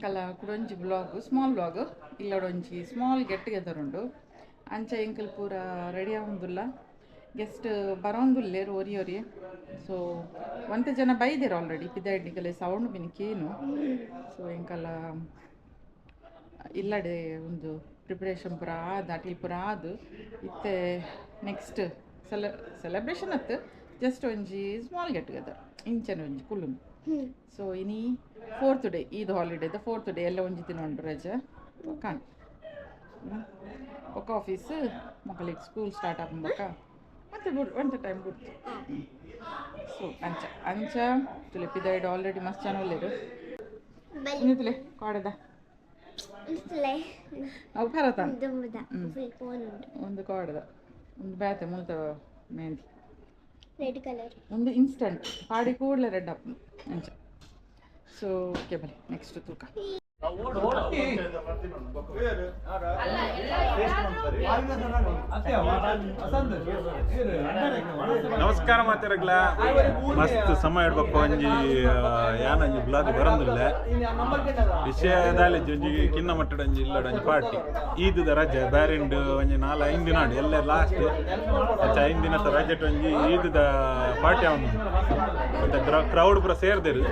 ಎಂಕಲ ಕುಡೊಂಜಿ blog small blog ಇಲ್ಲಡೊಂಜಿ small get together ಉಂಡು ಅಂಚ ಎಂಕಲ್ ಪೂರ ರೆಡಿ ಆವೊಂದುಲ್ಲ ಗೆಸ್ಟ್ ಬರೋಂದುಲ್ಲೇರು ಒರಿ ಒರಿ ಸೊ ಒಂತೆ ಜನ ಬೈದೆರ್ ಆಲ್ರೆಡಿ ಪಿದಾಯ್ಡಿಗೆಲ್ಲ ಸೌಂಡ್ ಬಿನಿಕೇನು ಸೊ ಎಂಕಲ್ಲ ಇಲ್ಲಡೆ ಒಂದು ಪ್ರಿಪ್ರೇಷನ್ ಪೂರ ಆದ ಅಟಿಲ್ ಪೂರ ಆದು ಇತ್ತೆ ನೆಕ್ಸ್ಟ್ ಸೆಲೆಬ್ರೇಷನ್ ಅತ್ತು ಜಸ್ಟ್ ಒಂಜಿ ಸ್ಮಾಲ್ ಗೆಟ್ ಟುಗೆದರ್ ಇಂಚನೆ ಒಂಜಿ ಕುಲ್ಲು ಸೊ ಇನಿ 4th day Eid ಹಾಲಿಡೇದ 4th day ಎಲ್ಲ ಒಂಜಿ ತಿನ್ನೊಂಡು ರಜೆ ಕಾಣ್ ಒಕ್ಕ ಆಫೀಸ್ ಮಕ್ಕಳಿಗೆ ಸ್ಕೂಲ್ ಸ್ಟಾರ್ಟ್ ಆಗುಂಬಕ ಮತ್ತೆ ಒಂಟೆ ಟೈಮ್ ಬಿಡ್ತು ಸೊ ಅಂಚ ತುಲೆ ಪಿದಾಯ್ಡ್ ಆಲ್ರೆಡಿ ಮಸ್ತ್ ಜನ ಒಲ್ಲೇರು ಇನ್ನಿತಲೆ ಕಾಡದ ಅವು ಕರತ ಒಂದು ಕಾಡದ ಒಂದು ಬ್ಯಾತೆ ಮುಲ್ತ ಮೆಹಂದಿ ರೆಡ್ ಕಲರ್ ಒಂದು ಇನ್ಸ್ಟಂಟ್ ಪಾಡಿ ಕೂಡಲೇ ರೆಡ್ ಅಪ್ ಅಂಚ ಸೊ ಓಕೆ ಬನ್ನಿ ನೆಕ್ಸ್ಟ್ ತೂಕ ನಮಸ್ಕಾರ ಮಾತಾಡಗ್ಲ ಮಸ್ತ್ ಸಮಯ ಇಡ್ಬೇಕು ಒಂಜಿ ಯಾನಂಜಿ ಬ್ಲಾಗ್ ಬರಂದಿಲ್ಲ ವಿಷಯದಲ್ಲಿ ಒಂಜಿ ಕಿನ್ನ ಮಟ್ಟದ ಒಂಜಿ ಇಲ್ಲಡೊಂಜಿ ಪಾರ್ಟಿ ಈದ ರಜೆ ಬ್ಯಾರಿಂಡ್ ಒಂಜಿ 4-5 ದಿನ ಎಲ್ಲ ಲಾಸ್ಟ್ 5 ದಿನ ರಜೆ ಒಂಜಿ ಈದ ಪಾರ್ಟಿ ಅವನು ಮತ್ತೆ ಕ್ರೌಡ್ ಪೂರ ಸೇರ್ದೇರು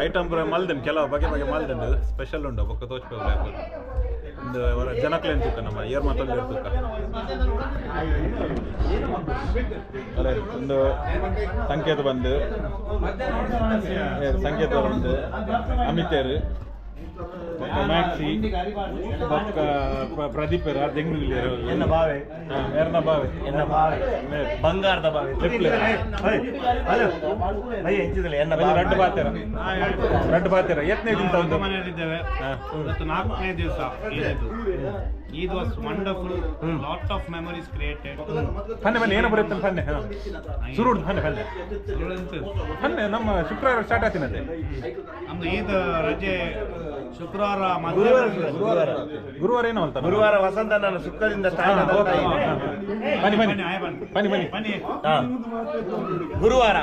ಐಟಮ್ ಪೂರ ಮಲ್ದನ್ ಕೆಲವು ಬಗೆ ಬಗೆ ಮಲ್ದಂಡು ಸ್ಪೆಷಲ್ ಉಂಡು ಬೊಕ್ಕ ತೋಚ್ಬೇಕು ಒಂದು ಜನಕ್ಲೇನ್ ತೂಕ ನಮ್ಮ ಏರ್ ಮಾತಲ್ಲಿ ತೂಕ ಒಂದು ಸಂಕೇತ ಬಂದು ಸಂಕೇತ ಬಂದು ಅಮಿತೇರು ಮ್ಯಾಕ್ಸಿ ಪ್ರದೀಪ್ ಬೆಂಗಳೂರು ಎನ್ನ ಬಾವೆ ಎರ್ನ ಬಾವೆ ಎನ್ನ ಬಾವೆ ಬಂಗಾರದ ಬಾವೆ ಹಲೋ ಭಯ ಹೆಚ್ಚಿದಲ್ಲ ಎನ್ನ ಬಾವೆ ರಡ್ಡು ಬಾತೇರ ಎತ್ತನೇ ದಿನ ಒಂದು ಮನೆಯಲ್ಲಿದ್ದೇವೆ ಇವತ್ತು 4ನೇ ದಿವಸ Eid was wonderful lot of memories created ಬನ್ನಿ ಏನು ಬರುತ್ತೆ ಬನ್ನಿ ಶುರು ಬನ್ನಿ ನಮ್ಮ ಶುಕ್ರವಾರ ಸ್ಟಾರ್ಟ್ ಆಗ್ತೀನಂತೆ ನಮ್ದು ಈದ್ ರಜೆ ಶುಕ್ರವಾರ ಗುರುವಾರ ಏನೋ ಅಂತ ಗುರುವಾರ ವಸಂತ ನಾನು ಸುಖದಿಂದ ಸ್ಟಾರ್ಟ್ ಬನ್ನಿ ಗುರುವಾರ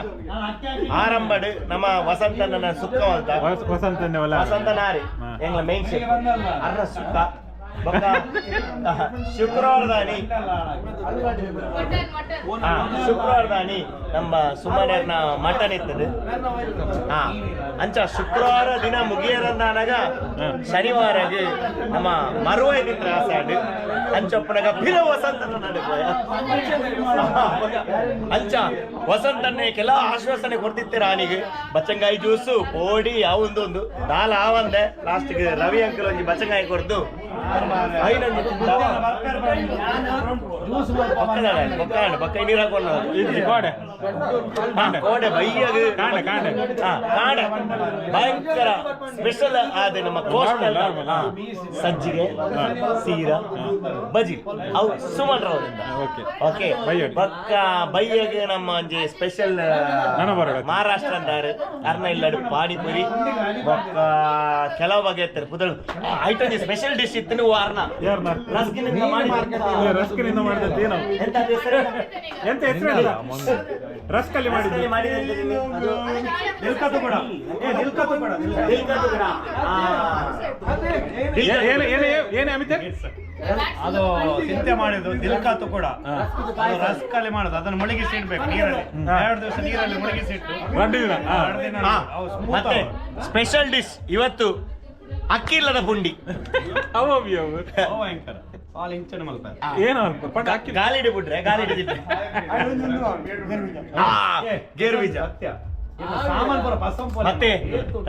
ಆರಂಭಡ್ ನಮ್ಮ ವಸಂತನ ಸುಖ ಅಂತ ವಸಂತ ನಾರಿ ಎಂಗ್ಲ ಮೇನ್ ಶೇಪ್ ಅರ್ರ ಸುಖ ಶುಕ್ರವಾರದಾನಿ ಶುಕ್ರವಾರದಾನಿ ನಮ್ಮ ಸುಮ್ಮನೆರ್ನ ಮಟನ್ ಇತ್ತದು ಅಂಚ ಶುಕ್ರವಾರ ದಿನ ಮುಗಿಯರಂದಾನಾಗ ಶನಿವಾರಗೆ ನಮ್ಮ ಮರುವೈದಿ ತ್ರಾಸಾಡ್ ಅಂಚೊಪ್ಪನಾಗ ಪಿರ ವಸಂತನ ನಡುವೆ ಅಂಚ ವಸಂತನ್ನೇ ಕೆಲ ಆಶ್ವಾಸನೆ ಕೊಡ್ತಿತ್ತೀರ ಆನಿಗೆ ಬಚ್ಚಂಗಾಯಿ ಜ್ಯೂಸು ಪೋಡಿ ಅವೊಂದೊಂದು ದಾಲ ಆವಂದೆ ಲಾಸ್ಟ್ಗೆ ರವಿ ಅಂಕಲ್ ಒಂಜಿ ಬಚ್ಚಂಗಾಯಿ ಕೊಡ್ದು ಬಕ್ಕ ನೀರು ಹಾಕೊಂಡು ಬೈಯಾಗ ಭಯಂಕರ ಸ್ಪೆಷಲ್ ಆದ ನಮ್ಮ ಕೋಸ್ಟಲ್ ಸಜ್ಜಿಗೆ ಸೀರಾ ಬಜಿ ಅವು ಸುಮನ್ ಅವರಿಂದ ಓಕೆ ಬಕ್ಕ ಬೈಯಾಗ ನಮ್ಮ ಒಂಜಿ ಸ್ಪೆಷಲ್ ಮಹಾರಾಷ್ಟ್ರ ಅಂದಾರು ಅರ್ನ ಇಲ್ಲಡು ಪಾನಿಪುರಿ ಬೊಕ್ಕ ಕೆಲವು ಬಗೆ ಇರ್ತಾರೆ ಪುದಳು ಐಟಮ್ ಸ್ಪೆಷಲ್ ಡಿಶ್ ಇತ್ತು ನೀವು ಅರ್ನ ರಸ್ಕಿನಿಂದ ಮಾಡಿದ್ದು ಎಂತ ಹೆಸರು ಎಂತ ಹೆಸರು ರಸ್ಕಲ್ಲಿ ದಿಲ್ಕತ್ತು ಕೂಡ ಏನೇ ಅಮಿತ ಅದು ಚಿಂತೆ ಮಾಡಿದ್ದು ದಿಲ್ಕಾತು ಕೂಡ ರಸ್ಕಲ್ಲಿ ಮಾಡೋದು ಅದನ್ನು ಮುಳುಗಿಸಿಡ್ಬೇಕು ನೀರಲ್ಲಿ 2 ದಿವಸ ನೀರಲ್ಲಿ ಮುಳುಗಿಸಿಟ್ಟು 2 ದಿನ ಮತ್ತೆ ಸ್ಪೆಷಲ್ ಡಿಶ್ ಇವತ್ತು ಅಕ್ಕಿ ಇಲ್ಲದ ಪುಂಡಿ ಭಯಂಕರ ಪಾಲ್ ಇಂಚನೆ ಮಲ್ತಾರೆ ಏನು ಗಾಲಿಡಿ ಬಿಡ್ರೆ ಗಾಲಿಡಿ ಗೇರು ಬೀಜ ಮತ್ತೆ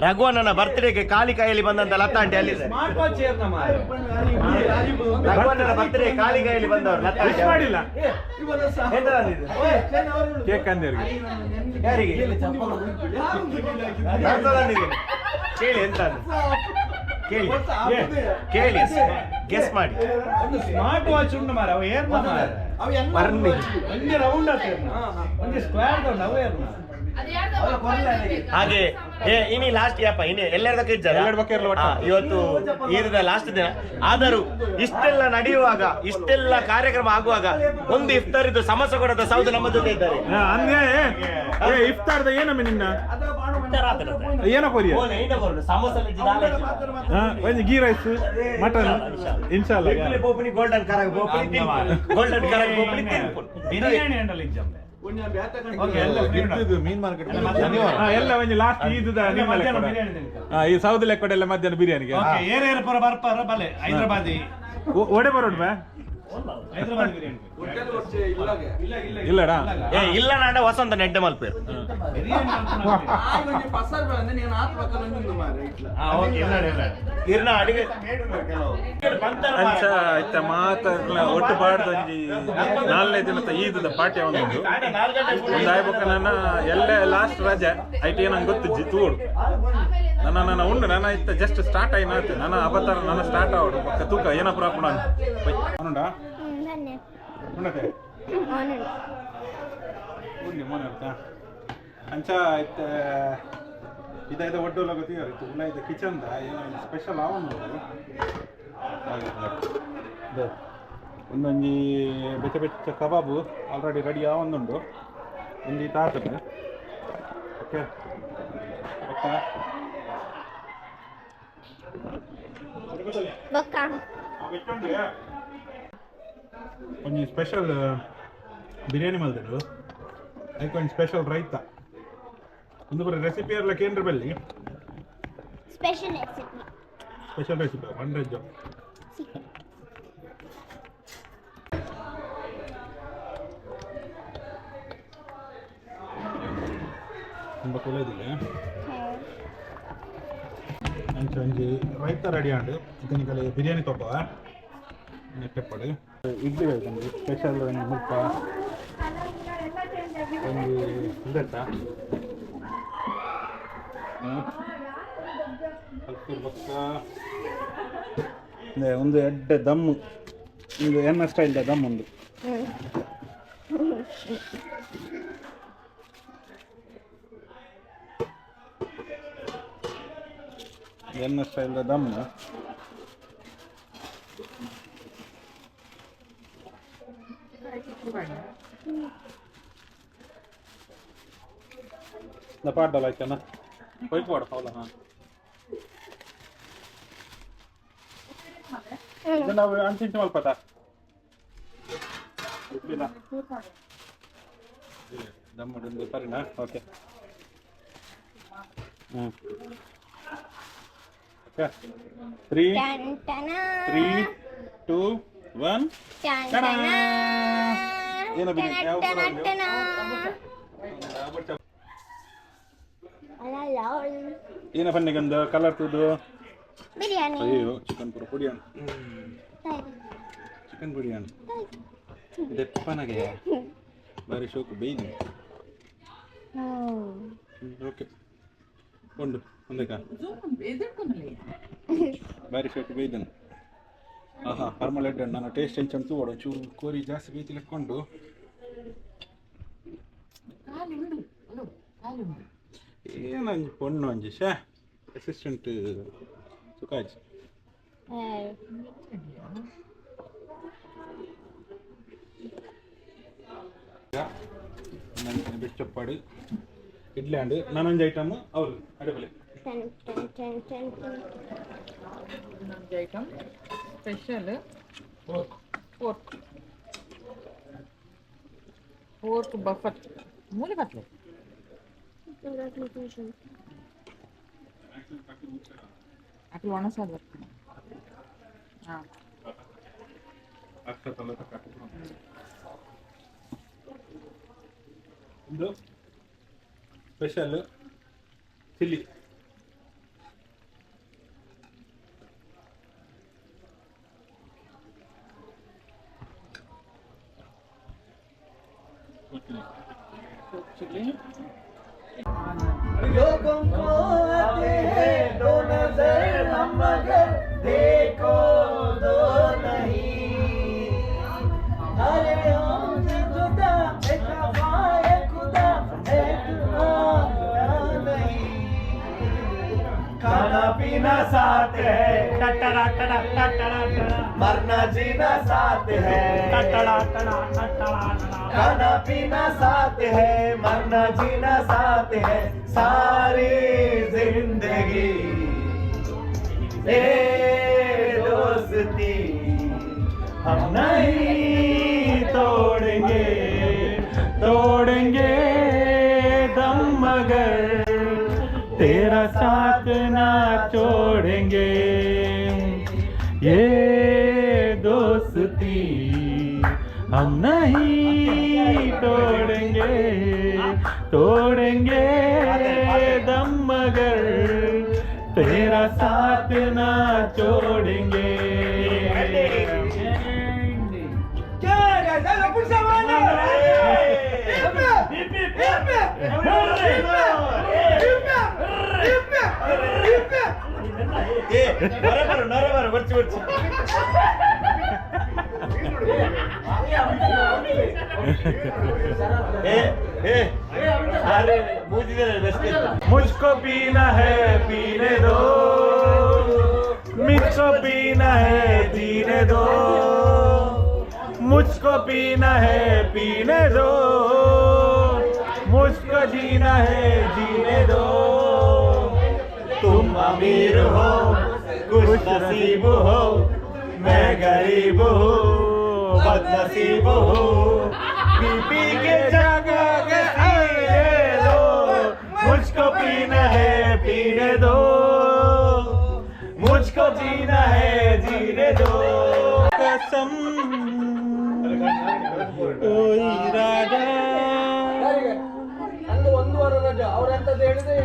ರಘುವಣ್ಣನ ಬರ್ತ್ಡೇಗೆ ಕಾಲಿ ಕೈಯಲ್ಲಿ ಬಂದಂತ ಲತಾ ಆಂಟಿ ಅಲ್ಲಿ ರಘುವಣ್ಣನ ಬರ್ತ್ಡೇ ಕಾಲಿ ಕೈಯಲ್ಲಿ ಬಂದವರು ಲತಾ ಆಂಟಿ ಮಾಡಿಲ್ಲ ಕೇಕ್ ಯಾರಿಗೆ ಕೇಳಿ ಎಂತ ಕೇಳಿ ಕೇಳಿ ಗೆಸ್ ಮಾಡಿ ಸ್ಮಾರ್ಟ್ ವಾಚ್ ಉಂಟು ಮಾರ ಅವು ಏರ್ ಬರ್ನಿ ರೌಂಡ್ ಒಂದು ಸ್ಕ್ವೇರ್ ಅವು ಏರ್ ಹಾಗೆ ಇನಿ ಲಾಸ್ಟ್ ಯಪ್ಪ ಇನಿ ಎಲ್ಲರದಕ್ಕೆ ಇವತ್ತು ಈದ ಲಾಸ್ಟ್ ದಿನ ಆದರೂ ಇಷ್ಟೆಲ್ಲ ನಡೆಯುವಾಗ ಇಷ್ಟೆಲ್ಲ ಕಾರ್ಯಕ್ರಮ ಆಗುವಾಗ ಒಂದು ಇಫ್ತಾರಿದ್ದು ಸಮಸ್ಯೆ ಕೊಡದ ಸೌದು ನಮ್ಮ ಜೊತೆ ಇದ್ದಾರೆ ಇಫ್ತಾರ್ದ ಏನಮ್ಮ ನಿನ್ನ ಏನೋ ಕೊರಿಯ ಒಂದು ಗೀ ರೈಸ್ ಮಟನ್ ಇನ್ಶಾಲ್ಲ ಗೋಲ್ಡನ್ ಕರಗ ಗೋಲ್ಡನ್ ಕರಗ ಬಿರಿಯಾನಿ ಅಂಡಲ್ಲ ಇಜ್ಜಂಬೆ ಮೀನ್ ಮಾರ್ಕೆಟ್ ಎಲ್ಲ ಒಂದು ಲಾಸ್ಟ್ ಈ ಸೌದ್ ಲೆಕ್ಕಡೆ ಎಲ್ಲ ಮಧ್ಯಾಹ್ನ ಬಿರಿಯಾನಿಗೆ ಏರೇರು ಪರ ಬರ್ಪಾರ ಬಲೆ ಹೈದರಾಬಾದಿ ಒಡೆ ಬರೋಡ್ ಬಾ ಹೈದರಾಬಾದ್ ಬಿರಿಯಾನಿ ಇಲ್ಲಡಾ ಇಲ್ಲ ನಾಡ ವಸಂತ ನೆಡ್ಡೆ ಮಲ್ಪೇರು ಇರ್ನ ಅಡಿಗೆ ಅಂಚ ಇತ್ತ ಮಾತಾಡ್ಲ ಒಟ್ಟು ಪಾಡ್ದಂಜಿ 4ನೇ ದಿನದ ಈದದ ಪಾಠ್ಯ ಒಂದೊಂದು ಒಂದು ಆಯ್ಬೇಕ ನನ್ನ ಎಲ್ಲ ಲಾಸ್ಟ್ ರಜೆ ಐಟಿ ನಂಗೆ ಗೊತ್ತು ತೂಡು ನನ್ನ ಉಂಡು ನನ್ನ ಇತ್ತ ಜಸ್ಟ್ ಸ್ಟಾರ್ಟ್ ಆಯ್ತು ನನ್ನ ಅವತಾರ ನನ್ನ ಸ್ಟಾರ್ಟ್ ಆವಡು ಪಕ್ಕ ತೂಕ ಏನ ಪ್ರಾಪುಣ ಅವನುಂಡಾ ಉಂಡತೆ ಉಂಡಿ ಮೋನ ಇರ್ತಾ ಅಂಚ ಇತ್ತ ಇದಾಯ್ತು ಒಡ್ಡೋಲ್ಲ ಗೊತ್ತಿತ್ತು ಇಲ್ಲ ಇದು ಕಿಚನ್ದ ಏನೋ ಸ್ಪೆಷಲ್ ಅವನು ಒಂದೊಂಜಿ ಬೆಚ್ಚ ಬೆಚ್ಚ ಕಬಾಬು ಆಲ್ರೆಡಿ ರೆಡಿ ಆವೊಂದುಂಡು ಒಂಜಿ ತಾತದ ಓಕೆ ಒಂಜಿ ಸ್ಪೆಷಲ್ ಬಿರಿಯಾನಿ ಮಲ್ದರು ಅದಕ್ಕೆ ಒಂದು ಸ್ಪೆಷಲ್ ರೈತ ಒಂದು ಬರೀ ರೆಸಿಪಿ ಎಲ್ಲ ಕೇಂದ್ರ ಬಲ್ಲಿ ಸ್ಪೆಷಲ್ ರೆಸಿಪಿ 100 ತುಂಬ ಕೊಲೆದಿಲ್ಲ ಅಂಚ ಒಂಜಿ ರೈತ ರೆಡಿ ಆಂಡು ಇದನಿಕಲೆ ಬಿರಿಯಾನಿ ತೊಪ್ಪ ನೆಟ್ಟೆಪ್ಪಡು ಇಡ್ಲಿ ಬೇಕಂದು ಸ್ಪೆಷಲ್ ಒಂದು ಮುಪ್ಪ ಒಂದು ಇದತ್ತ ಒಂದು ಎಡ್ಡೆ ದಮ್ಮು ಒಂದು ಎನ್ನ ಸ್ಟೈಲ್ದ ದಮ್ ಒಂದು ಎನ್ನ ಸ್ಟೈಲ್ದ ದಮ್ ಪಾಡ್ದಲ್ಲ ಆಯ್ತಣ್ಣ ಹೋಯ್ತು ಮಾಡು ಹೌದಾ ಹಾಂ ನಾವು ಅಂಚಿಂಚು ಮಲ್ಪತ ದಮ್ಮಡೊಂದು ಸರಿನಾ ಓಕೆ ಹ್ಞೂ ಓಕೆ 3 2 1 ಏನೋ ಏನ ಬನ್ನಿಗೊಂದು ಕಲರ್ ತುದು ಬಿರಿಯಾನಿ ಅಯ್ಯೋ ಚಿಕನ್ ಪುರ ಪುಡಿಯಾನು ಚಿಕನ್ ಪುಡಿಯಾನು ಇದೆಪ್ಪನಾಗೆ ಬಾರಿ ಶೋಕು ಬೇಯ್ದು ಓಕೆ ಕೊಂಡು ಒಂದಕ್ಕ ಬಾರಿ ಶೋಕು ಬೇಯ್ದನು ಆಹಾ ಫಾರ್ಮಲ್ ಎಡ್ಡೆ ನಾನು ಟೇಸ್ಟ್ ಹೆಂಚಂತೂ ಓಡು ಚೂರು ಕೋರಿ ಜಾಸ್ತಿ ಬೇಯ್ತಿಲಿಕ್ಕೊಂಡು ಏನಂಜಿ ಪೊಣ್ಣು ಅಂಜಿ ಶಾ ಅಸಿಸ್ಟೆಂಟ್ ಸುಖಾಜ್ ನನ್ನ ಬೆಚ್ಚಪ್ಪಾಡು ಇಡ್ಲಿ ಅಂಡು ನಾನೊಂದು ಐಟಮ್ ಅವರು ಅಡಬಲೆ ಇನ್ನೊಂದು ಐಟಮ್ ಸ್ಪೆಷಲ್ ಪೋರ್ಕ್ ಬಫಟ್ ಮೂಲೆ ಬಟ್ಲೆ ಅಟ್లా ಒಣಸಾದ ಬರ್ತೀನಿ ಹಾಂ ಇದು ಸ್ಪೆಷಲ್ ಚಿಲ್ಲಿ चिल्ली लोगों को आते हैं दो नजर हम मगर देखो दो नहीं अरे हमसे जुदा एक हवाए खुदा एक नहीं खाना पीना साथ है, ಟಟಡ ಟಡ ಟಟಡ ಟಡ मरना जीना साथ है, ಟಟಡ ಟಡ ಟಟಡ ಟಡ खाना पीना साथ है, मरना जीना साथ है, सारी जिंदगी ये दोस्ती हम नहीं तोड़ेंगे, तोड़ेंगे दम मगर तेरा साथ ना छोड़ेंगे, ये दोस्ती हम नहीं तोड़ेंगे, तोड़ेंगे दम मगर तेरा साथ ना छोड़ेंगे. ಬರಬರು ಬರ್ಚಿ ಬರ್ಚಿ अरे मुझको पीना है पीने दो, मुझको पीना है पीने दो, मुझको पीना है पीने दो, मुझको जीना है जीने दो. तुम अमीर हो खुश नसीब हो, मैं गरीब हूँ बदनसीब हूँ, पी के जगह पीने दो, मुझको पीना है पीने दो, मुझको जीना है जीने दो. कसम ओ इरादा ಅಂದು ಒಂದು ವಾರ ರಜಾ ಅವರಂತದ್ದು ಹೇಳಿದ್ರೆ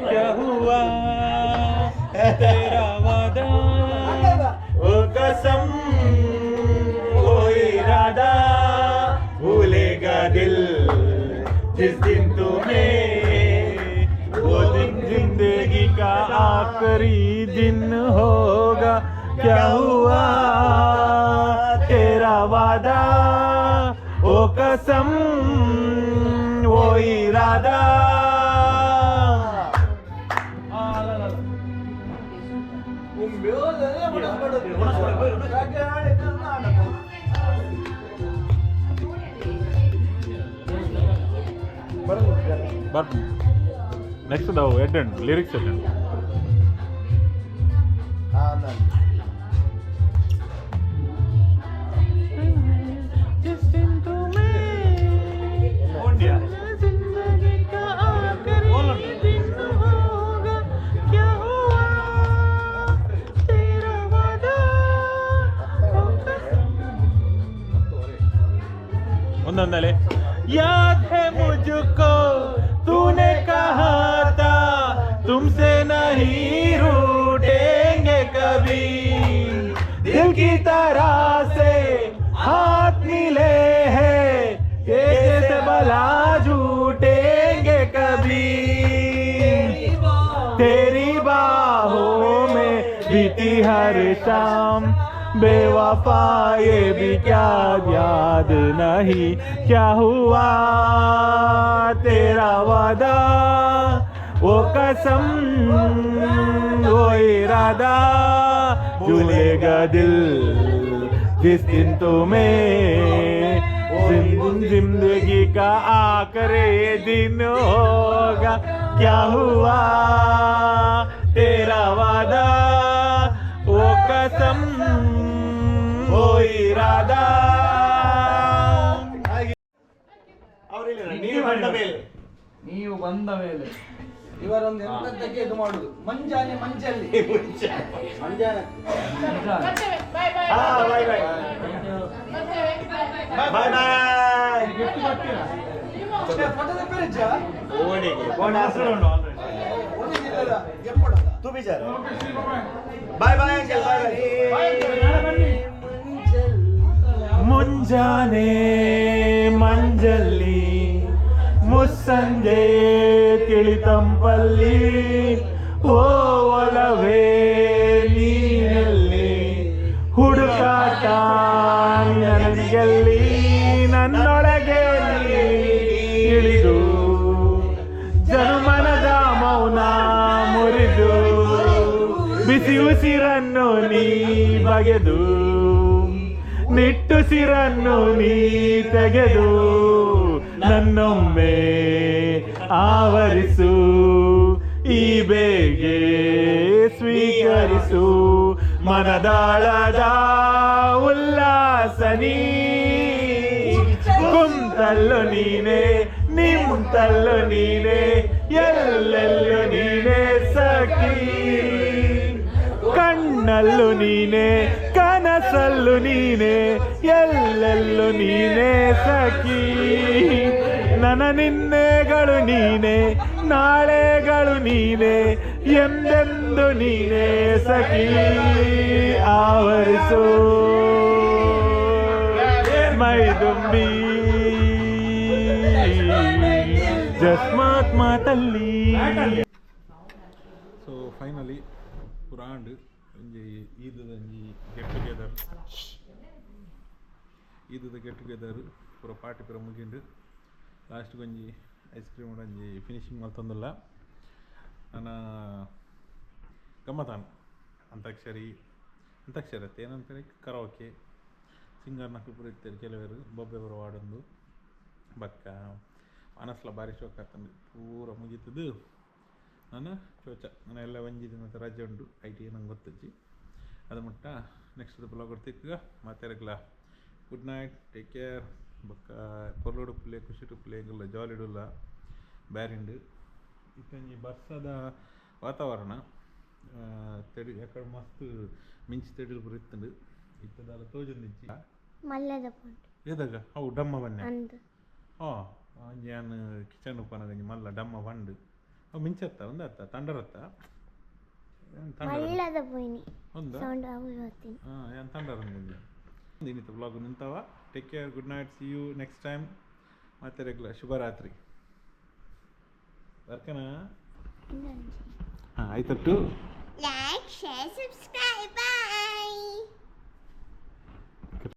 क्या हुआ तेरा वादा ओ कसम ओ इरादा, भूलेगा दिल जिस दिन तुम्हें, वो दिन जिंदगी का आखिरी दिन होगा. क्या हुआ तेरा वादा ओ कसम वो इरादा. ನೆಕ್ಸ್ಟ್ ನಾವು ಎಡ್ಡೆಂಡ್ ಲಿರಿಕ್ಸ್ ಎಡ್ಡೆಂಡ್ ಒಂದೊಂದಲೆ. याद है मुझको तूने कहा था तुमसे नहीं रूठेंगे कभी, दिल की तरह से हाथ मिले हैं जैसे भला झूठेंगे कभी, तेरी बाहों में बीती हर शाम बेवफा ये भी क्या याद नहीं, क्या हुआ तेरा वादा वो कसम वो इरादा, भूलेगा दिल जिस दिन तुम्हें, जिंदगी का आखिरी दिन होगा. क्या हुआ तेरा वादा वो कसम वो इरादा. ನೀವು ಬಂದ ಮೇಲೆ ಇವರೊಂದು ಎಂತದ್ದಕ್ಕೆ ಇದು ಮಾಡುದು, ಮಂಜಾನೆ ಮಂಜಲ್ಲಿ ಮಂಜಾನೆ ಬಾಯ್ ಬಾಯ್ ಬಾಯ್ ಬಾಯ್. ಫೋಟೋದ ಪೇಜ್ ಓಣಿಗೆ तू भी जा बाय बाय अंकल बाय ಮುಂಜಾನೆ ಮಂಜಲ್ಲಿ ಮುಸ್ಸಂಜೆ ತಿಳಿತಂಪಲ್ಲಿ ಓ ಒಲವೇ ನೀನಲ್ಲಿ ಹುಡುಕಾಟ ನನಗೆಲ್ಲಿ ನನ್ನೊಳಗೆ ಉಸಿರನ್ನು ನೀ ಬಗೆದು ನಿಟ್ಟುಸಿರನ್ನು ನೀ ತೆಗೆದು ನನ್ನೊಮ್ಮೆ ಆವರಿಸು ಈ ಬೇಗೆ ಸ್ವೀಕರಿಸು ಮನದಾಳದ ಉಲ್ಲಾಸನೀ ಕುಂತಲ್ಲು ನೀನೆ ನಿಂತಲ್ಲು ನೀನೆ ಎಲ್ಲೆಲ್ಲೂ ನೀನೆ ಸಖಿ ಕಣ್ಣಲ್ಲೂ ನೀನೆ ಕನಸಲ್ಲೂ ನೀನೆ ಎಲ್ಲೆಲ್ಲೂ ನೀನೆ ಸಖಿ ನನ್ನ ನಿನ್ನೆಗಳು ನೀನೆ ನಾಳೆಗಳು ನೀನೆ ಎಂದೆಂದು ನೀನೆ ಸಖಿ ಆವರಿಸು ಮೈದುಂಬಿ ಜಸ್ಮಾತ್ ಮಾತಲ್ಲಿ. ಸೊ ಫೈನಲಿ ಪುರಾಂಡ್ ಒಂಜಿ ಈದದ ಒಂಜಿ ಗೆಟ್ ಟುಗೆದರ್ ಪೂರ ಪಾರ್ಟಿ ಪೂರ ಮುಗಿಂಡು ಲಾಸ್ಟ್ಗೆ ಒಂಜಿ ಐಸ್ ಕ್ರೀಮ್ ಒಂಜಿ ಫಿನಿಶಿಂಗ್ ಮಲ್ತೊಂದುಲ್ಲ ನನ್ನ ಗಮ್ಮತಾನ್ ಅಂತಾಕ್ಷರಿ ಅತ್ತೆ ಏನಂತಾರೆ ಕರಾವಕೆ ಸಿಂಗರ್ ನಕಲು ಪೂರ ಇರ್ತಾರೆ ಕೆಲವರು ಬೊಬ್ಬೆ ಪೂರ ವಾಡೊಂದು ಬಕ್ಕ ಮನಸ್ಲ ಭಾರಿ ಶೋಕ ಆಗ್ತಂಡು ಪೂರ ಮುಗೀತದು ನಾನು ಚೋಚ ನಾನು ಎಲ್ಲ ಒಂಜಿ ದಿನದ ರಜೆ ಉಂಡು IT ನಂಗೆ ಗೊತ್ತಜ್ಜಿ ಅದು ಮುಟ್ಟ ನೆಕ್ಸ್ಟ್ ಬ್ಲಾಗ್ ಕೊಡ್ತಿಕ್ಕ ಮತ್ತೆ ಗುಡ್ ನೈಟ್ ಟೇಕ್ ಕೇರ್ ಬೊಕ್ಕ ಪೊರ್ಲೋಡು ಪ್ಲೇ ಖುಷಿ ಪ್ಲೇ ಇಂಗಲ್ಲ ಜಾಲಿಡುಲ್ಲ ಬ್ಯಾರಿಂಡು ಇತ್ತಂಜಿ ಬರ್ಸದ ವಾತಾವರಣ ತೆಡಿ ಯಾಕಡೆ ಮಸ್ತ್ ಮಿಂಚು ತೆಡಿಲು ಪೂರ ಇತ್ತುಂಡು ಇತ್ತದಾಲ ತೋಜೊಂದಿಜ್ಜಿ ಮಲ್ಲದ ಪುಂಡು ಏದಾಗ ಅವು ಡಮ್ಮ ಬನ್ನೆ ಅಂದು ಒಂಜಿ ನಾನು ಕಿಚನ್ ಉಪ್ಪನಗಂಜಿ ಮಲ್ಲ ಡಮ್ಮ ಬಂಡು ಅವು ಮಿಂಚತ್ತ ಒಂದು ಅತ್ತ ತಂಡರತ್ತ ಮಲ್ಲದ ಪೋಯಿನಿ ಒಂದು ಸೌಂಡ್ ಆಗಿ ಹೋಗ್ತೀನಿ ಏನು ತಂಡರಂಗಂಜಿ ಇನ್ನಿತ್ತು ಬ್ಲಾಗ್ ನಿಂತವ take care good night see you next time ಮತ್ತೆ ರೆಗ್ಯುಲರ್ ಶುಭರಾತ್ರಿ ಬರ್ಕನಾ ಹಾಂ ಆಯ್ತಟ್ಟು ಲೈಕ್ ಶೇರ್ ಸಬ್ಸ್ಕ್ರೈಬ್